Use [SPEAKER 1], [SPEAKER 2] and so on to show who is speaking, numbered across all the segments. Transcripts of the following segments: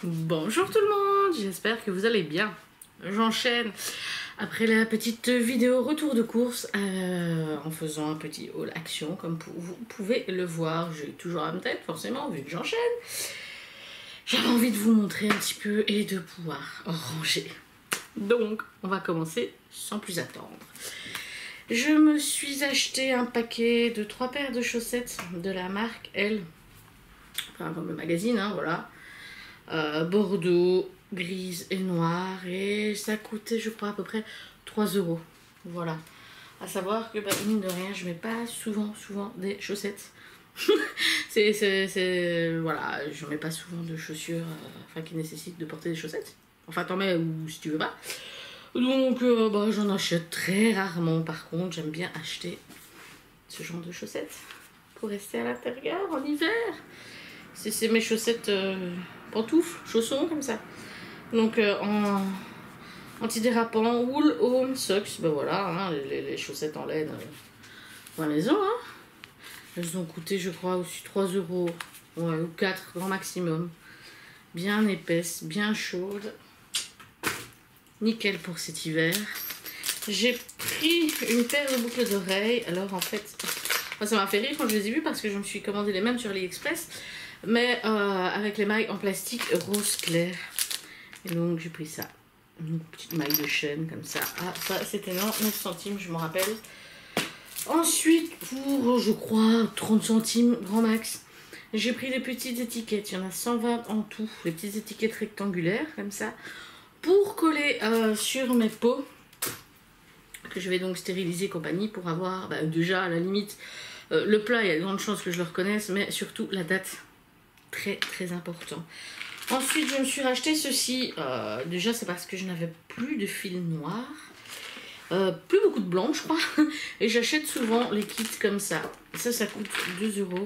[SPEAKER 1] Bonjour tout le monde, j'espère que vous allez bien. J'enchaîne après la petite vidéo retour de course en faisant un petit haul action comme vous pouvez le voir. J'ai toujours en tête forcément vu que j'enchaîne. J'avais envie de vous montrer un petit peu et de pouvoir ranger. Donc on va commencer sans plus attendre. Je me suis acheté un paquet de 3 paires de chaussettes de la marque Elle. Enfin comme le magazine, hein, voilà. Bordeaux, grise et noire, et ça coûtait je crois à peu près 3 €. Voilà, à savoir que mine de rien je mets pas souvent des chaussettes. Voilà, je mets pas souvent de chaussures qui nécessitent de porter des chaussettes. Enfin t'en mets ou si tu veux pas. Donc j'en achète très rarement. Par contre j'aime bien acheter ce genre de chaussettes pour rester à l'intérieur en hiver. C'est mes chaussettes pantoufles, chaussons comme ça. Donc en antidérapant, wool home socks, voilà, hein, les chaussettes en laine à la maison. Hein. Elles ont coûté je crois aussi 3 €, ouais, ou 4 grand maximum. Bien épaisses, bien chaudes. Nickel pour cet hiver. J'ai pris une paire de boucles d'oreilles. Alors en fait, ça m'a fait rire quand je les ai vues parce que je me suis commandé les mêmes sur AliExpress. Mais avec les mailles en plastique rose clair. Et donc j'ai pris ça. Une petite maille de chaîne comme ça. Ah, ça c'était 9 centimes, je me rappelle. Ensuite, pour je crois 30 centimes grand max, j'ai pris des petites étiquettes. Il y en a 120 en tout. Les petites étiquettes rectangulaires comme ça. Pour coller sur mes pots. Que je vais donc stériliser compagnie pour avoir déjà à la limite le plat. Il y a de grandes chances que je le reconnaisse. Mais surtout la date. Très important. Ensuite je me suis racheté ceci, déjà c'est parce que je n'avais plus de fil noir, plus beaucoup de blanc je crois, et j'achète souvent les kits comme ça. Ça coûte 2 €.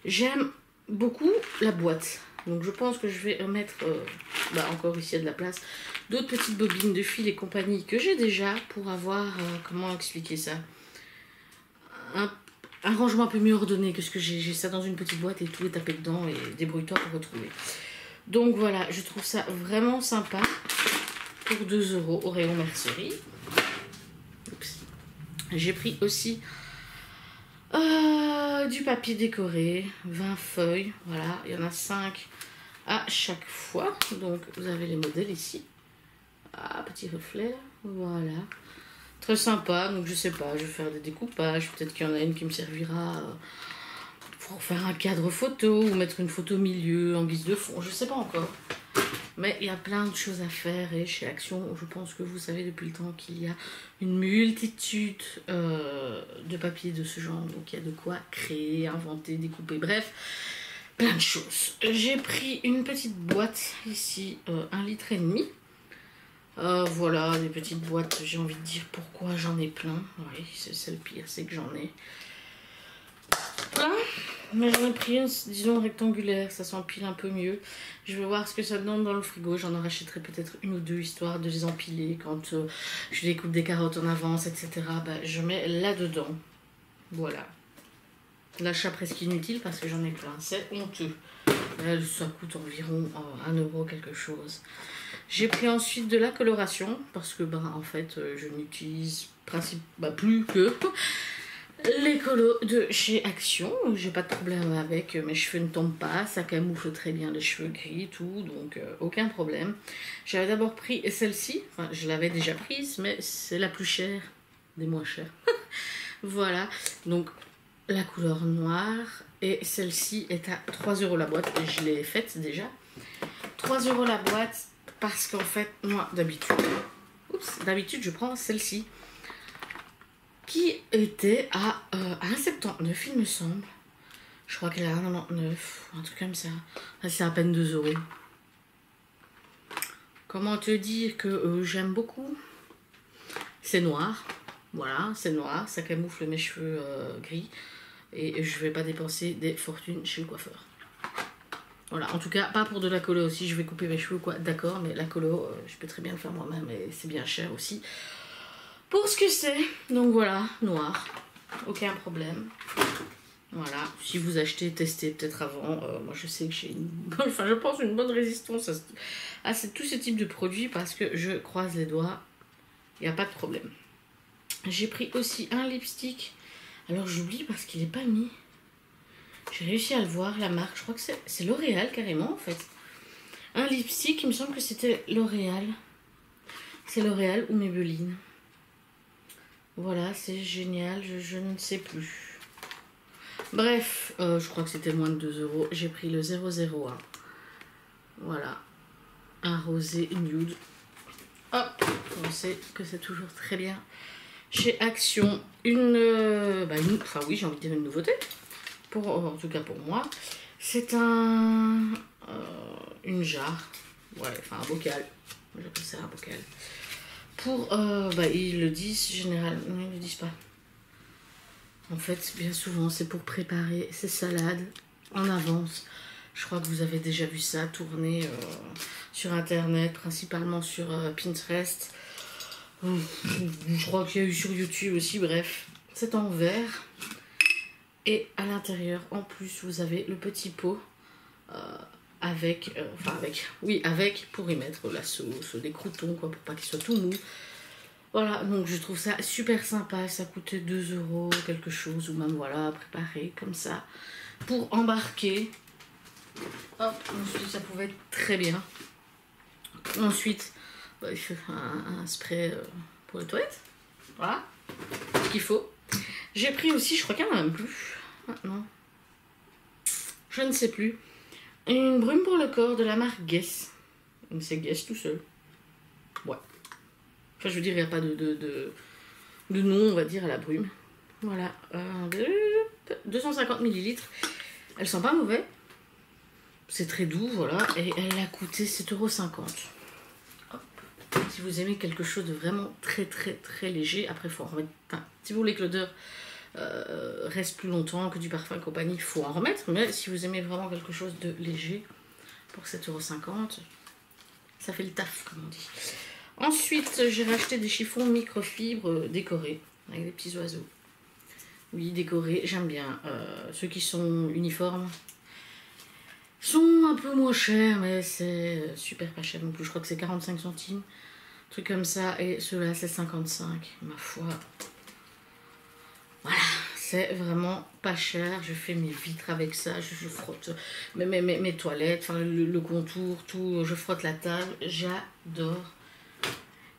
[SPEAKER 1] J'aime beaucoup la boîte, donc je pense que je vais mettre encore ici il y a de la place, d'autres petites bobines de fil et compagnie que j'ai déjà pour avoir, comment expliquer ça, un rangement un peu mieux ordonné que ce que j'ai ça dans une petite boîte et tout est tapé dedans et débrouille-toi pour retrouver. Donc voilà, je trouve ça vraiment sympa pour 2 € au rayon mercerie. J'ai pris aussi du papier décoré, 20 feuilles, voilà, il y en a 5 à chaque fois. Donc vous avez les modèles ici. Ah, petit reflet, voilà. Très sympa, donc je sais pas, je vais faire des découpages, peut-être qu'il y en a une qui me servira pour faire un cadre photo ou mettre une photo au milieu en guise de fond, je sais pas encore. Mais il y a plein de choses à faire et chez Action, je pense que vous savez depuis le temps qu'il y a une multitude de papiers de ce genre, donc il y a de quoi créer, inventer, découper, bref, plein de choses. J'ai pris une petite boîte ici, 1,5 litre. Voilà, des petites boîtes, j'ai envie de dire pourquoi j'en ai plein. Oui, c'est le pire, c'est que j'en ai plein. Mais j'en ai pris une, disons, rectangulaire, ça s'empile un peu mieux. Je vais voir ce que ça donne dans le frigo. J'en rachèterai peut-être une ou deux, histoire de les empiler quand je découpe des carottes en avance, etc. Je mets là-dedans. Voilà. L'achat presque inutile parce que j'en ai plein. C'est honteux. Ça coûte environ 1 € quelque chose. J'ai pris ensuite de la coloration parce que en fait je n'utilise plus que les colos de chez Action. J'ai pas de problème avec, mes cheveux ne tombent pas, ça camoufle très bien les cheveux gris, tout, donc aucun problème. J'avais d'abord pris celle-ci, enfin je l'avais déjà prise, mais c'est la plus chère des moins chères. Voilà, donc la couleur noire, et celle-ci est à 3 € la boîte, et je l'ai faite déjà. 3 € la boîte, parce qu'en fait, moi d'habitude je prends celle-ci, qui était à 1,79 il me semble. Je crois qu'elle est à 1,99, un truc comme ça. C'est à peine 2 €. Comment te dire que j'aime beaucoup. C'est noir, voilà, c'est noir, ça camoufle mes cheveux gris. Et je vais pas dépenser des fortunes chez le coiffeur. Voilà, en tout cas, pas pour de la colo aussi, je vais couper mes cheveux, quoi, d'accord, mais la colo, je peux très bien le faire moi-même et c'est bien cher aussi. Pour ce que c'est, donc voilà, noir, aucun problème. Voilà, si vous achetez, testez peut-être avant. Moi, je sais que j'ai une bonne, enfin, je pense une bonne résistance à tous ces types de produits parce que je croise les doigts, il n'y a pas de problème. J'ai pris aussi un lipstick. Alors, j'oublie parce qu'il n'est pas mis. J'ai réussi à le voir, la marque. Je crois que c'est L'Oréal carrément, en fait. Un lipstick, il me semble que c'était L'Oréal. C'est L'Oréal ou Maybelline. Voilà, c'est génial, je ne sais plus. Bref, je crois que c'était moins de 2 €. J'ai pris le 001. Voilà. Un rosé nude. Hop, on sait que c'est toujours très bien. Chez Action, enfin oui, j'ai envie de dire une nouveauté. En tout cas pour moi. C'est une jarre. Ouais, enfin un bocal. J'appelle ça un bocal. Ils le disent généralement. Non, ils le disent pas. En fait, bien souvent, c'est pour préparer ces salades en avance. Je crois que vous avez déjà vu ça tourner sur Internet, principalement sur Pinterest. Je crois qu'il y a eu sur YouTube aussi, bref. C'est en verre. Et à l'intérieur, en plus, vous avez le petit pot avec, pour y mettre la sauce, des croûtons, quoi, pour pas qu'il soit tout mou. Voilà, donc je trouve ça super sympa, ça coûtait 2 € quelque chose, ou même voilà, préparé comme ça, pour embarquer. Hop, ensuite ça pouvait être très bien. Ensuite, il faut un spray pour les toilettes, voilà, ce qu'il faut. J'ai pris aussi, je crois qu'il n'y en a même plus, non, je ne sais plus, une brume pour le corps de la marque Guess. C'est Guess tout seul, ouais. Enfin, je veux dire, il n'y a pas de nom, on va dire, à la brume. Voilà. 250 ml. Elles sont pas mauvaises. C'est très doux, voilà. Et elle a coûté 7,50 €. Si vous aimez quelque chose de vraiment très, très, très léger, après, il faut en remettre. Enfin, si vous voulez que l'odeur reste plus longtemps, que du parfum et compagnie, il faut en remettre. Mais si vous aimez vraiment quelque chose de léger, pour 7,50 €, ça fait le taf, comme on dit. Ensuite, j'ai racheté des chiffons microfibres décorés, avec des petits oiseaux. Oui, décorés, j'aime bien. Ceux qui sont uniformes sont un peu moins chers, mais c'est super pas cher non plus. Je crois que c'est 45 centimes, un truc comme ça. Et ceux-là, c'est 55, ma foi. Voilà, c'est vraiment pas cher. Je fais mes vitres avec ça, je frotte mes toilettes, enfin le contour, tout. Je frotte la table, j'adore.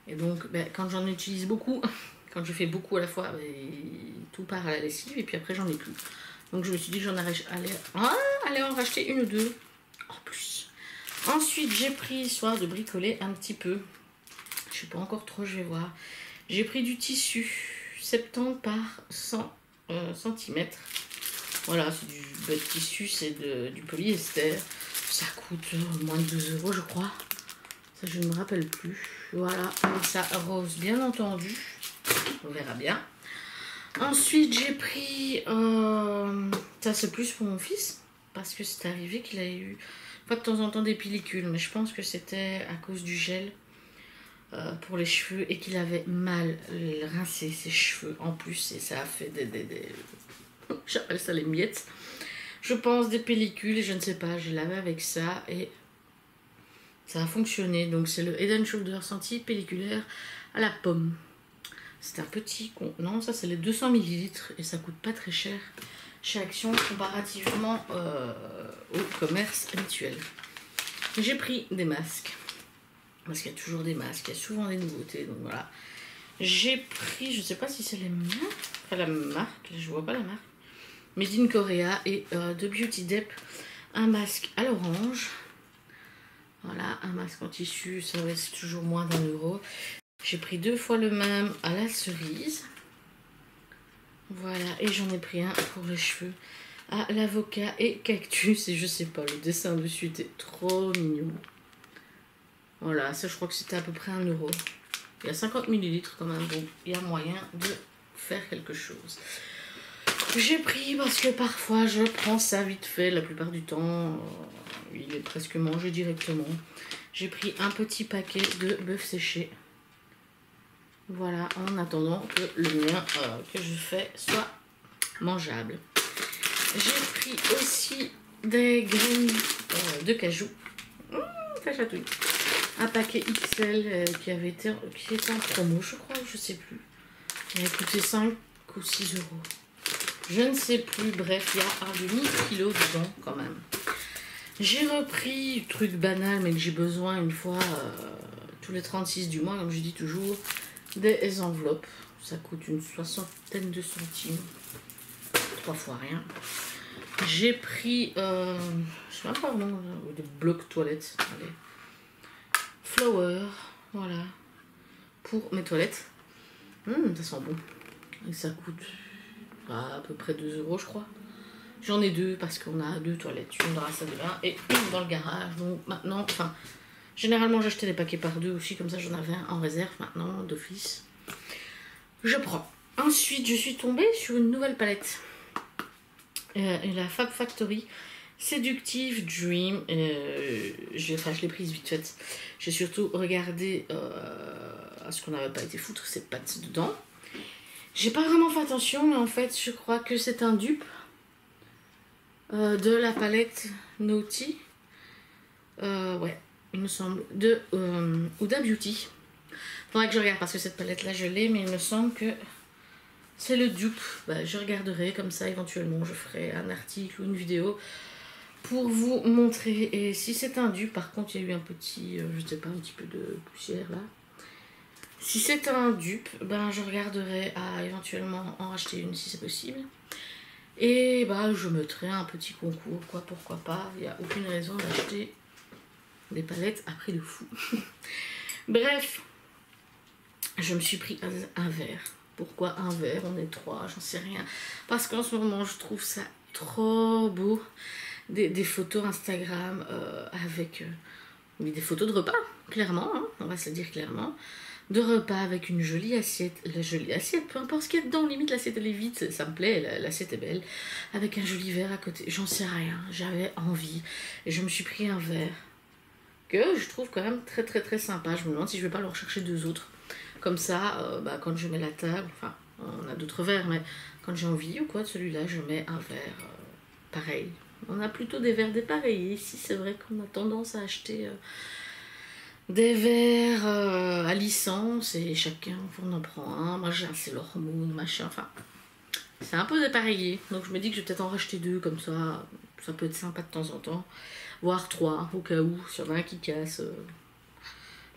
[SPEAKER 1] Et donc, quand j'en utilise beaucoup, quand je fais beaucoup à la fois, tout part à la lessive et puis après j'en ai plus. Donc je me suis dit que j'en allais en racheter une ou deux en plus. Ensuite, j'ai pris, histoire de bricoler un petit peu, je sais pas encore trop, je vais voir. J'ai pris du tissu 70 par 100 cm. Voilà, c'est du tissu, c'est du polyester. Ça coûte moins de 2 € je crois. Ça, je ne me rappelle plus. Voilà, et ça rose, bien entendu. On verra bien. Ensuite, j'ai pris... ça, c'est plus pour mon fils. Parce que c'est arrivé qu'il a eu... Pas de temps en temps des pellicules. Mais je pense que c'était à cause du gel pour les cheveux. Et qu'il avait mal rincé ses cheveux en plus. Et ça a fait des j'appelle ça les miettes. Je pense des pellicules. Et je ne sais pas, je l'avais avec ça. Et... ça a fonctionné, donc c'est le Head & Shoulders senti pelliculaire à la pomme. C'est un petit non, ça c'est les 200 ml et ça coûte pas très cher chez Action comparativement au commerce habituel. J'ai pris des masques, parce qu'il y a toujours des masques, il y a souvent des nouveautés, donc voilà. J'ai pris, je sais pas si c'est les mêmes, enfin la marque, je vois pas la marque, Made in Korea et de Beauty Dep, un masque à l'orange. Voilà, un masque en tissu, ça reste toujours moins d'1 €. J'ai pris 2 fois le même à la cerise. Voilà, et j'en ai pris un pour les cheveux à l'avocat et cactus. Et je sais pas, le dessin dessus était trop mignon. Voilà, ça je crois que c'était à peu près 1 €. Il y a 50 ml quand même, donc il y a moyen de faire quelque chose. J'ai pris parce que parfois je prends ça vite fait, la plupart du temps il est presque mangé directement. J'ai pris un petit paquet de bœuf séché. Voilà, en attendant que le mien que je fais soit mangeable. J'ai pris aussi des graines de cajou. Ça chatouille. Un paquet XL qui était en promo, je crois, je sais plus. Il a coûté 5 ou 6 euros. Je ne sais plus, bref, il y a un demi-kilo dedans quand même. J'ai repris, truc banal, mais que j'ai besoin une fois tous les 36 du mois, comme je dis toujours, des enveloppes. Ça coûte une soixantaine de centimes. 3 fois rien. J'ai pris, je sais même pas vraiment, des blocs toilettes. Allez. Flower, voilà, pour mes toilettes. Ça sent bon. Et ça coûte à peu près 2 euros, je crois. J'en ai 2 parce qu'on a 2 toilettes, une dans la salle de bain et une dans le garage. Donc maintenant, enfin, généralement j'achetais des paquets par 2 aussi, comme ça j'en avais un en réserve maintenant, d'office. Je prends. Ensuite, je suis tombée sur une nouvelle palette. La Fab Factory Seductive Dream. Je l'ai prise vite fait. J'ai surtout regardé à ce qu'on n'avait pas été foutre ces pattes dedans. J'ai pas vraiment fait attention, mais en fait, je crois que c'est un dupe de la palette Naughty. Ouais, il me semble. De Huda Beauty. Faudrait que je regarde parce que cette palette-là, je l'ai, mais il me semble que c'est le dupe. Bah, je regarderai comme ça, éventuellement, je ferai un article ou une vidéo pour vous montrer. Et si c'est un dupe, par contre, il y a eu un petit, je sais pas, un petit peu de poussière là. Si c'est un dupe, ben je regarderai à éventuellement en racheter une si c'est possible. Et bah je mettrai un petit concours, quoi, pourquoi pas. Il n'y a aucune raison d'acheter des palettes à prix de fou. Bref, je me suis pris un verre. Pourquoi un verre? On est 3, j'en sais rien. Parce qu'en ce moment, je trouve ça trop beau. Des photos Instagram avec des photos de repas, clairement, hein, on va se le dire clairement. De repas avec une jolie assiette. La jolie assiette, peu importe ce qu'il y a dedans, limite l'assiette elle est vide, ça me plaît, l'assiette est belle. Avec un joli verre à côté, j'en sais rien, j'avais envie. Et je me suis pris un verre que je trouve quand même très très très sympa. Je me demande si je vais pas leur chercher 2 autres. Comme ça, bah, quand je mets la table, enfin, on a d'autres verres, mais quand j'ai envie ou quoi de celui-là, je mets un verre pareil. On a plutôt des verres dépareillés. Ici, c'est vrai qu'on a tendance à acheter des verres à licence et chacun on en prend un. Moi, j'ai un Sailor Moon, machin, enfin, c'est un peu dépareillé. Donc, je me dis que je vais peut-être en racheter 2 comme ça. Ça peut être sympa de temps en temps. Voire 3 au cas où, s'il y en a un qui casse.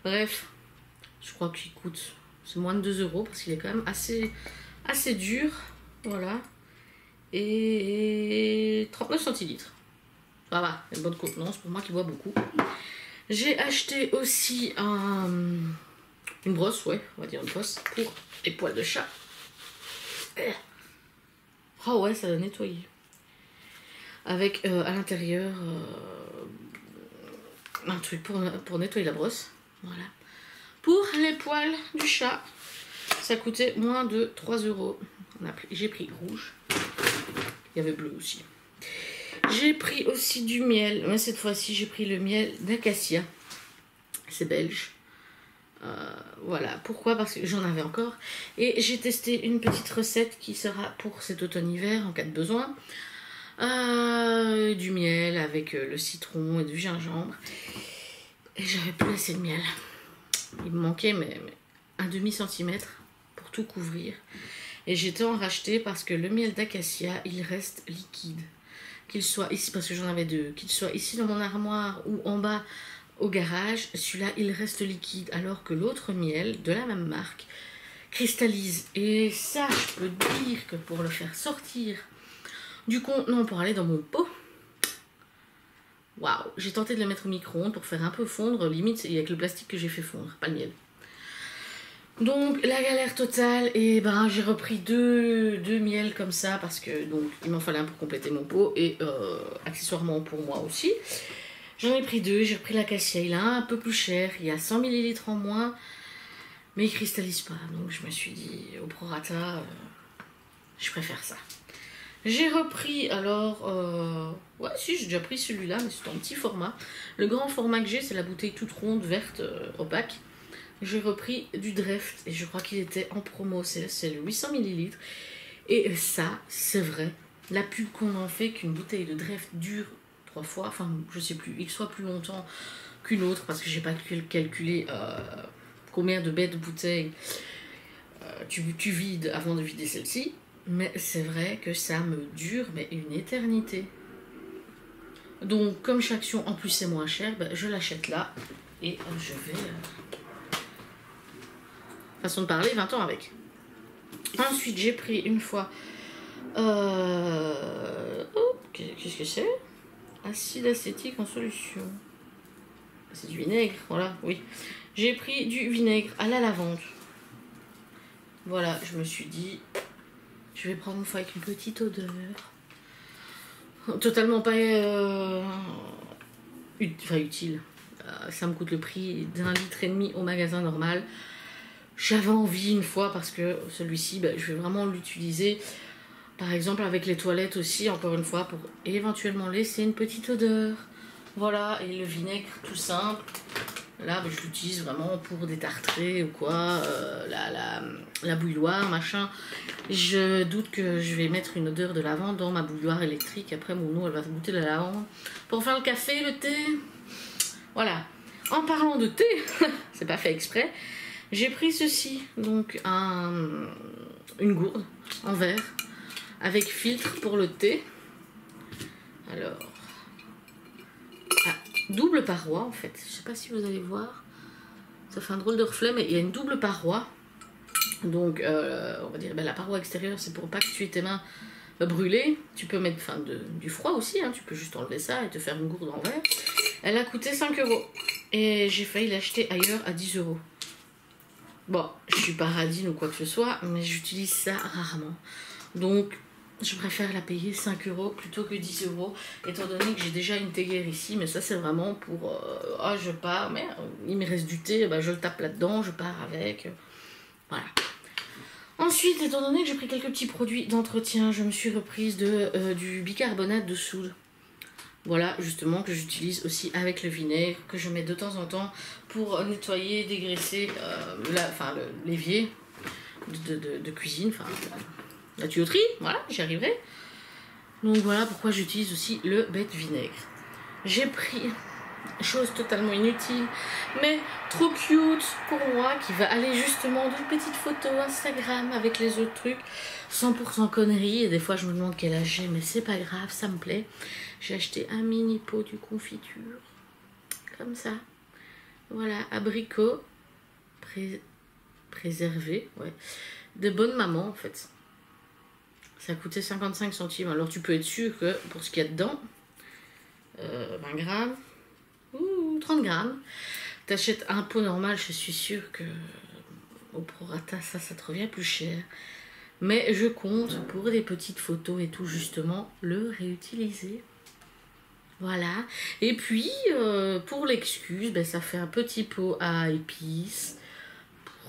[SPEAKER 1] Bref, je crois qu'il coûte, c'est moins de 2 euros parce qu'il est quand même assez dur. Voilà. Et 39 centilitres. Ça va, une bonne contenance pour moi qui bois beaucoup. J'ai acheté aussi une brosse, ouais, on va dire une brosse pour les poils de chat. Oh ouais, ça va nettoyer. Avec à l'intérieur un truc pour nettoyer la brosse. Voilà. Pour les poils du chat, ça coûtait moins de 3 euros. J'ai pris rouge. Il y avait bleu aussi. J'ai pris aussi du miel. Mais cette fois-ci, j'ai pris le miel d'acacia. C'est belge. Voilà. Pourquoi? Parce que j'en avais encore. Et j'ai testé une petite recette qui sera pour cet automne-hiver en cas de besoin. Du miel avec le citron et du gingembre. Et j'avais plus assez de miel. Il me manquait mais un demi-centimètre pour tout couvrir. Et j'étais en racheter parce que le miel d'acacia, il reste liquide. Qu'il soit ici, parce que j'en avais 2, qu'il soit ici dans mon armoire ou en bas au garage, celui-là, il reste liquide. Alors que l'autre miel, de la même marque, cristallise. Et ça, je peux dire que pour le faire sortir du contenant pour aller dans mon pot, waouh, j'ai tenté de le mettre au micro-ondes pour faire un peu fondre. Limite, il y a que le plastique que j'ai fait fondre, pas le miel. Donc la galère totale, et ben j'ai repris deux miels comme ça parce que donc il m'en fallait un pour compléter mon pot et accessoirement pour moi aussi. J'en ai pris 2, j'ai repris l'acacia, il est un peu plus cher, il y a 100 ml en moins, mais il cristallise pas, donc je me suis dit au prorata, je préfère ça. J'ai repris alors, ouais si j'ai déjà pris celui-là, mais c'est en petit format. Le grand format que j'ai c'est la bouteille toute ronde, verte, opaque. J'ai repris du Dreft et je crois qu'il était en promo, c'est le 800 ml. Et ça, c'est vrai, la pub qu'on en fait qu'une bouteille de Dreft dure 3 fois, enfin je sais plus, X soit plus longtemps qu'une autre parce que j'ai pas calculé combien de bêtes de bouteilles tu vides avant de vider celle-ci, mais c'est vrai que ça me dure mais une éternité. Donc comme chaque action en plus c'est moins cher, ben, je l'achète là et je vais façon de parler 20 ans avec. Ensuite j'ai pris une fois qu'est-ce que c'est? Acide acétique en solution. C'est du vinaigre, voilà, oui. J'ai pris du vinaigre à la lavande. Voilà, je me suis dit, je vais prendre une fois avec une petite odeur. Totalement pas utile. Ça me coûte le prix d'1,5 litre au magasin normal. J'avais envie une fois parce que celui-ci, ben, je vais vraiment l'utiliser. Par exemple avec les toilettes aussi, encore une fois, pour éventuellement laisser une petite odeur. Voilà, et le vinaigre tout simple. Là, ben, je l'utilise vraiment pour détartrer ou quoi, la bouilloire, machin. Je doute que je vais mettre une odeur de lavande dans ma bouilloire électrique. Après, mon eau, elle va goûter la lavande. Pour faire le café, le thé. Voilà. En parlant de thé, c'est pas fait exprès, j'ai pris ceci. Donc, une gourde en verre avec filtre pour le thé. Alors, double paroi en fait. Je sais pas si vous allez voir. Ça fait un drôle de reflet, mais il y a une double paroi. Donc, on va dire, ben, la paroi extérieure, c'est pour pas que tu aies tes mains brûlées. Tu peux mettre du froid aussi, hein. Tu peux juste enlever ça et te faire une gourde en verre. Elle a coûté 5 €. Et j'ai failli l'acheter ailleurs à 10 €. Bon, je suis pas radine ou quoi que ce soit, mais j'utilise ça rarement. Donc, je préfère la payer 5 € plutôt que 10 €, étant donné que j'ai déjà une théière ici, mais ça c'est vraiment pour... je pars, mais il me reste du thé, bah, je le tape là-dedans, je pars avec, voilà. Ensuite, étant donné que j'ai pris quelques petits produits d'entretien, je me suis reprise du bicarbonate de soude. Voilà, justement, que j'utilise aussi avec le vinaigre, que je mets de temps en temps pour nettoyer, dégraisser l'évier de cuisine, enfin... la tuyauterie, voilà, j'y arriverai. Donc voilà pourquoi j'utilise aussi le bête vinaigre. J'ai pris, chose totalement inutile, mais trop cute pour moi, qui va aller justement d'une petite photo Instagram avec les autres trucs, 100% conneries, et des fois je me demande quel âge j'ai, mais c'est pas grave, ça me plaît. J'ai acheté un mini pot de confiture, comme ça, voilà, abricot, préservé, ouais, de bonne maman en fait. Ça a coûté 55 centimes. Alors tu peux être sûr que pour ce qu'il y a dedans, 20 grammes ou 30 grammes, t'achètes un pot normal, je suis sûre que au prorata, ça te revient plus cher. Mais je compte pour des petites photos et tout, justement, le réutiliser. Voilà. Et puis, pour l'excuse, ben, ça fait un petit pot à épices.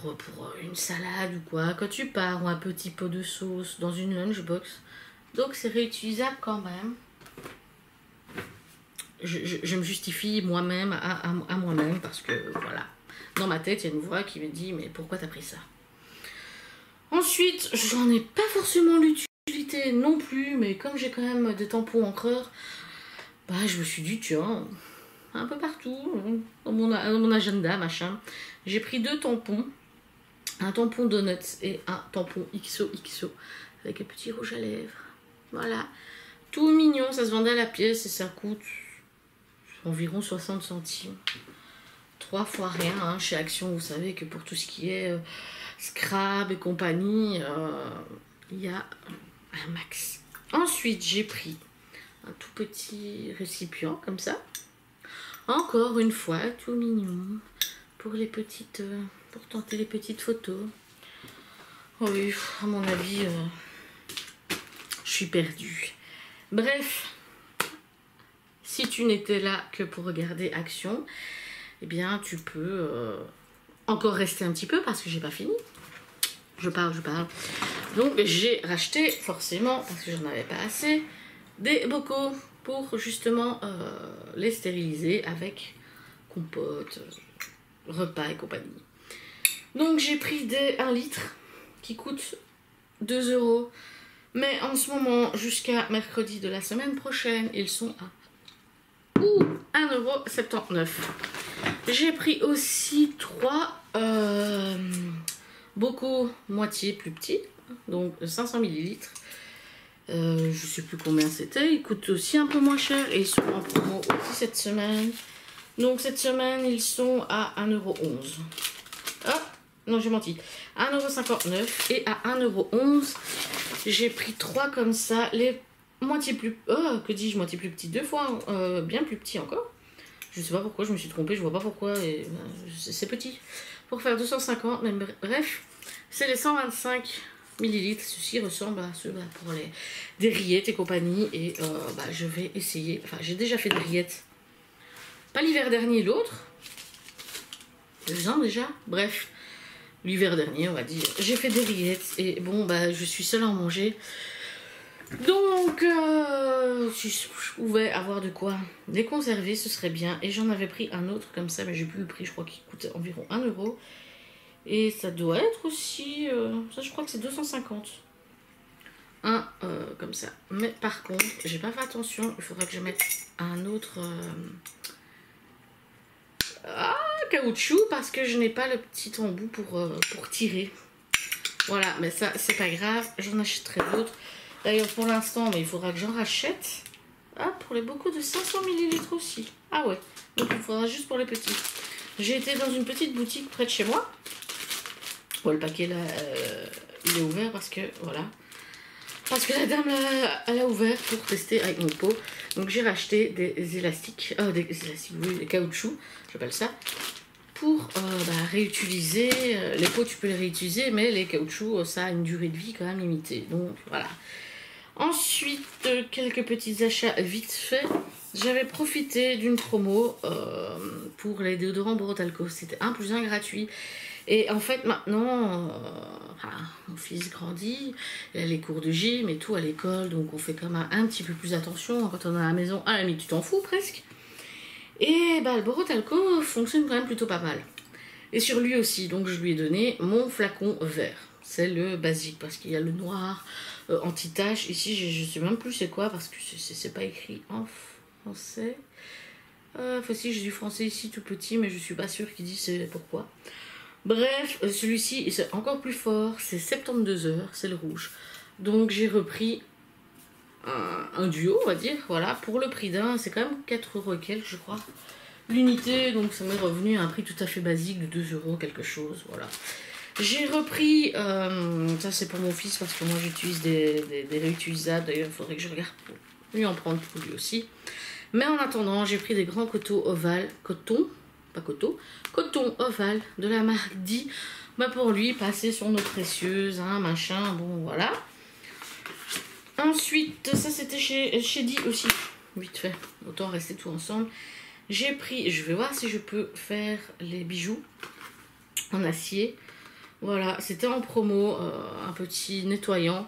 [SPEAKER 1] Pour une salade ou quoi, quand tu pars, ou un petit pot de sauce dans une lunchbox. Donc c'est réutilisable quand même. Je me justifie moi-même à moi-même parce que voilà, dans ma tête il y a une voix qui me dit mais pourquoi t'as pris ça? Ensuite, j'en ai pas forcément l'utilité non plus, mais comme j'ai quand même des tampons encreurs, bah je me suis dit tiens, un peu partout dans mon agenda machin, j'ai pris 2 tampons. Un tampon Donuts et un tampon XOXO avec un petit rouge à lèvres. Voilà. Tout mignon, ça se vendait à la pièce et ça coûte environ 60 centimes. 3 fois rien hein, chez Action. Vous savez que pour tout ce qui est Scrab et compagnie, il y a un max. Ensuite, j'ai pris un tout petit récipient comme ça. Encore une fois, tout mignon. Pour les petites... pour tenter les petites photos. Oh oui, à mon avis, je suis perdue. Bref, si tu n'étais là que pour regarder Action, eh bien, tu peux encore rester un petit peu parce que j'ai pas fini. Je parle. Donc, j'ai racheté, forcément, parce que j'en avais pas assez, des bocaux pour justement les stériliser avec compote, repas et compagnie. Donc j'ai pris des 1 litre qui coûtent 2 €. Mais en ce moment, jusqu'à mercredi de la semaine prochaine, ils sont à 1,79 €. J'ai pris aussi 3 bocaux moitié plus petits, donc 500 ml. Je sais plus combien c'était. Ils coûtent aussi un peu moins cher et ils sont en promo aussi cette semaine. Donc cette semaine, ils sont à 1,11 €. Ah, non, j'ai menti. 1,59 € et à 1,11 €. J'ai pris 3 comme ça, les moitié plus... Oh, que dis-je, moitié plus petits, 2 fois, bien plus petits encore. Je sais pas pourquoi, je me suis trompée, je vois pas pourquoi, et c'est petit. Pour faire 250, mais bref, c'est les 125 ml. Ceci ressemble à ceux pour des rillettes et compagnie, et je vais essayer, enfin j'ai déjà fait des rillettes. Pas l'hiver dernier, l'autre. 2 ans déjà, bref. L'hiver dernier, on va dire. J'ai fait des rillettes et bon, je suis seule à en manger. Donc, si je pouvais avoir de quoi les conserver, ce serait bien. Et j'en avais pris un autre comme ça, mais j'ai plus le prix. Je crois qu'il coûte environ 1 €. Et ça doit être aussi... ça, je crois que c'est 250. Comme ça. Mais par contre, j'ai pas fait attention. Il faudra que je mette un autre... caoutchouc parce que je n'ai pas le petit embout pour tirer. Voilà, mais ça c'est pas grave, j'en achèterai d'autres. D'ailleurs pour l'instant, mais il faudra que j'en rachète. Ah, pour les bocaux de 500 ml aussi. Ah ouais, donc il faudra juste pour les petits. J'ai été dans une petite boutique près de chez moi. Bon, le paquet là, il est ouvert parce que voilà. Parce que la dame elle a ouvert pour tester avec mon pot. Donc j'ai racheté des élastiques, oui, des caoutchoucs, j'appelle ça, pour réutiliser. Les pots tu peux les réutiliser, mais les caoutchoucs ça a une durée de vie quand même limitée. Donc voilà. Ensuite, quelques petits achats vite fait. J'avais profité d'une promo pour les déodorants Borotalco. C'était 1 + 1 gratuit. Et en fait, maintenant, mon fils grandit, il a les cours de gym et tout à l'école, donc on fait quand même un petit peu plus attention. Quand on est à la maison, à la limite, tu t'en fous presque. Et le Borotalco fonctionne quand même plutôt pas mal. Et sur lui aussi, donc je lui ai donné mon flacon vert. C'est le basique, parce qu'il y a le noir anti-tache. Ici, je sais même plus c'est quoi, parce que c'est pas écrit en français. Enfin si, j'ai du français ici tout petit, mais je suis pas sûre qu'il dit c'est pourquoi. Bref, celui-ci c'est encore plus fort, c'est 72 heures, c'est le rouge. Donc j'ai repris un duo, on va dire, voilà, pour le prix d'un, c'est quand même 4 € et quelques, je crois. L'unité, donc ça m'est revenu à un prix tout à fait basique de 2 € quelque chose, voilà. J'ai repris, ça c'est pour mon fils parce que moi j'utilise des réutilisables, d'ailleurs il faudrait que je regarde pour lui en prendre pour lui aussi. Mais en attendant, j'ai pris des grands coton ovale de la marque Di, pour lui passer son eau précieuse, machin, bon voilà. Ensuite, ça c'était chez Di aussi, vite fait, autant rester tout ensemble. J'ai pris, je vais voir si je peux faire les bijoux en acier. Voilà, c'était en promo, un petit nettoyant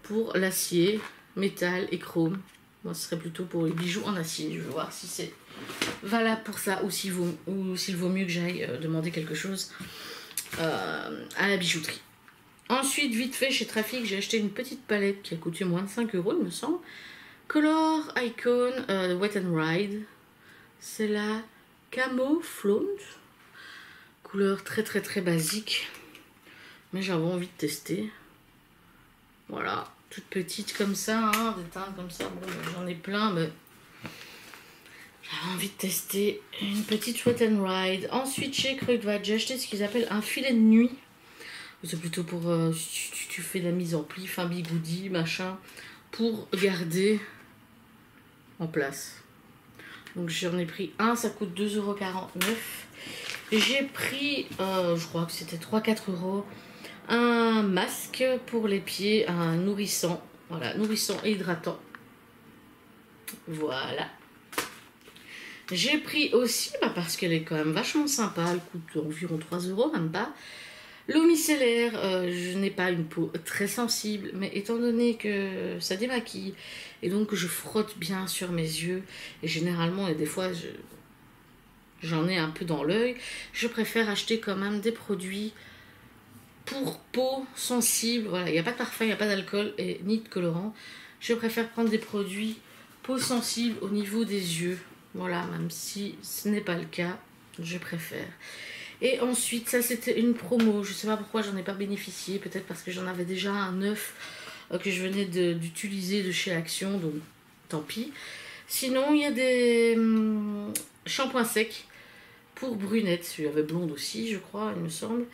[SPEAKER 1] pour l'acier, métal et chrome. Moi, ce serait plutôt pour les bijoux en acier. Je vais voir si c'est valable pour ça ou s'il vaut mieux que j'aille demander quelque chose à la bijouterie. Ensuite, vite fait, chez Trafic, j'ai acheté une petite palette qui a coûté moins de 5 €, il me semble. Color Icon Wet n Ride. C'est la Camo Flaunt. Couleur très très très basique. Mais j'avais envie de tester. Voilà, toute petite comme ça, des teintes comme ça. Bon, j'en ai plein, mais j'avais envie de tester une petite Wet n Ride. Ensuite, chez Kruidvat, j'ai acheté ce qu'ils appellent un filet de nuit. C'est plutôt pour si tu fais de la mise en pli, fin bigoudi, machin, pour garder en place. Donc j'en ai pris un, ça coûte 2,49 €. J'ai pris, je crois que c'était 3-4 €, un masque pour les pieds, un nourrissant, voilà, nourrissant et hydratant. Voilà. J'ai pris aussi, parce qu'elle est quand même vachement sympa, elle coûte environ 3 €, même pas. L'eau micellaire, je n'ai pas une peau très sensible, mais étant donné que ça démaquille, et donc je frotte bien sur mes yeux, et généralement, et des fois, j'en ai un peu dans l'œil, je préfère acheter quand même des produits pour peau sensible, voilà, il n'y a pas de parfum, il n'y a pas d'alcool et ni de colorant. Je préfère prendre des produits peau sensible au niveau des yeux. Voilà, même si ce n'est pas le cas, je préfère. Et ensuite, ça c'était une promo. Je sais pas pourquoi j'en ai pas bénéficié. Peut-être parce que j'en avais déjà un neuf que je venais d'utiliser de chez Action. Donc tant pis. Sinon, il y a des shampoings secs pour brunettes. Il y avait blonde aussi, je crois, il me semble.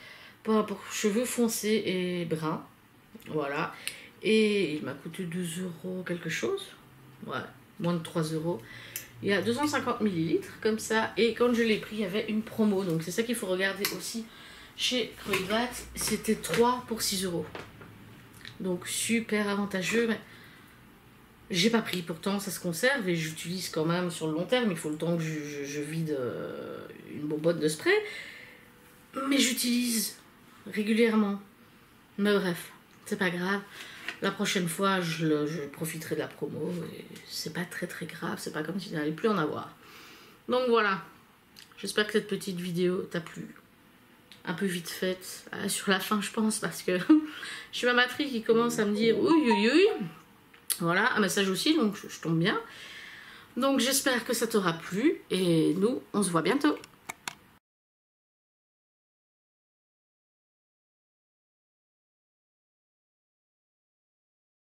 [SPEAKER 1] Pour cheveux foncés et bruns. Voilà. Et il m'a coûté 2 € quelque chose. Ouais, moins de 3 €. Il y a 250 ml comme ça. Et quand je l'ai pris, il y avait une promo. Donc c'est ça qu'il faut regarder aussi chez Kruidvat. C'était 3 pour 6 €. Donc super avantageux. Mais j'ai pas pris. Pourtant ça se conserve et j'utilise quand même sur le long terme. Il faut le temps que je vide une bonbonne de spray. Mais j'utilise régulièrement. Mais bref, c'est pas grave. La prochaine fois, je profiterai de la promo. Et c'est pas très grave. C'est pas comme s'il n'allait plus en avoir. Donc voilà. J'espère que cette petite vidéo t'a plu. Un peu vite faite. Sur la fin, je pense. Parce que je suis ma batterie qui commence à me dire oui. Voilà. Un message aussi. Donc je tombe bien. Donc j'espère que ça t'aura plu. Et nous, on se voit bientôt.